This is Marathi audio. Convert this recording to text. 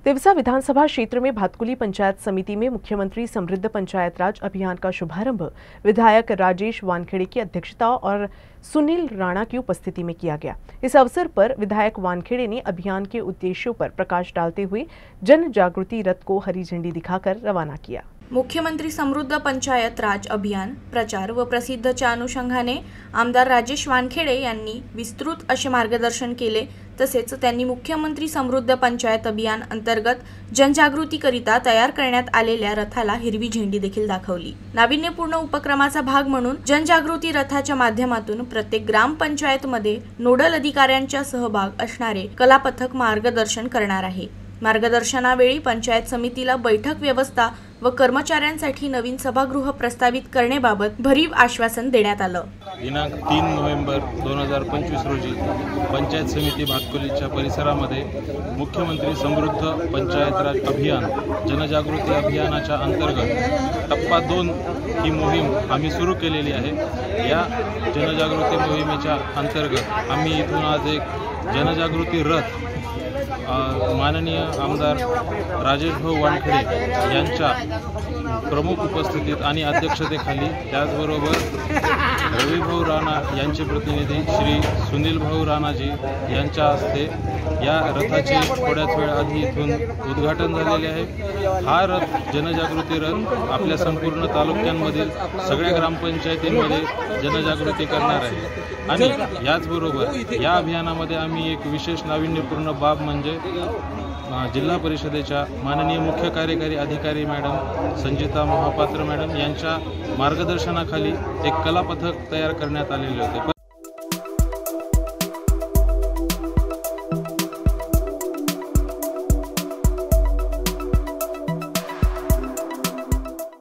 तिवसा विधानसभा क्षेत्र में भातकुली पंचायत समिति में मुख्यमंत्री समृद्ध पंचायत राज अभियान का शुभारंभ विधायक राजेश वानखेड़े की अध्यक्षता और सुनील राणा की उपस्थिति में किया गया। इस अवसर पर विधायक वानखेड़े ने अभियान के उद्देश्यों पर प्रकाश डालते हुए जन जागृति रथ को हरी झंडी दिखाकर रवाना किया। मुख्यमंत्री समृद्ध पंचायत राज अभियान प्रचार व प्रसिद्धच्या अनुषंगाने आमदार राजेश वानखेड़े यांनी विस्तृत असे मार्गदर्शन केले। तसेच त्यांनी मुख्यमंत्री समृद्ध पंचायत अभियान अंतर्गत जनजागृतीकरिता तयार करण्यात आलेल्या रथाला हिरवी झेंडी देखील दाखवली। नाविन्यपूर्ण उपक्रमाचा भाग म्हणून जनजागृती रथाच्या माध्यमातून प्रत्येक ग्रामपंचायतमध्ये नोडल अधिकाऱ्यांचा सहभाग असणारे कलापथक मार्गदर्शन करणार आहे। मार्गदर्शनावेळी पंचायत समितीला बैठक व्यवस्था व कर्मचाऱ्यांसाठी नवीन सभागृह प्रस्तावित करण्याबाबत भरीव आश्वासन देण्यात आलं। दिनांक 3 नोव्हेंबर 2025 रोजी पंचायत समिती भातकुलीच्या परिसरामध्ये मुख्यमंत्री समृद्ध पंचायत राज अभियान जनजागृती अभियानाच्या अंतर्गत टप्पा 2 ही मोहीम आम्ही सुरू केलेली आहे। या जनजागृती मोहिमेच्या अंतर्गत आम्ही इथून आज एक जनजागृती रथ माननीय आमदार राजेश भाऊ वानखेड़े यांच्या प्रमुख उपस्थितीत आणि अध्यक्षतेखाली, त्याचबरोबर रवी भाऊ राणा यांचे प्रतिनिधी श्री सुनील भाऊ राणाजी यांच्या हस्ते या रथाचे थोड्याच वेळ आधी इथून उद्घाटन झालेले आहे। हा रथ जनजागृती रथ आपल्या संपूर्ण तालुक्यांमधील सगळ्या ग्रामपंचायतींमध्ये जनजागृती करणार आहे। आणि याचबरोबर या अभियानामध्ये आम्ही एक विशेष नाविन्यपूर्ण बाब म्हणजे जिल्हा परिषदेच्या माननीय मुख्य कार्यकारी अधिकारी मॅडम संजिता महापात्र मॅडम यांच्या मार्गदर्शनाखाली एक कलापथक तयार करण्यात आलेले होते।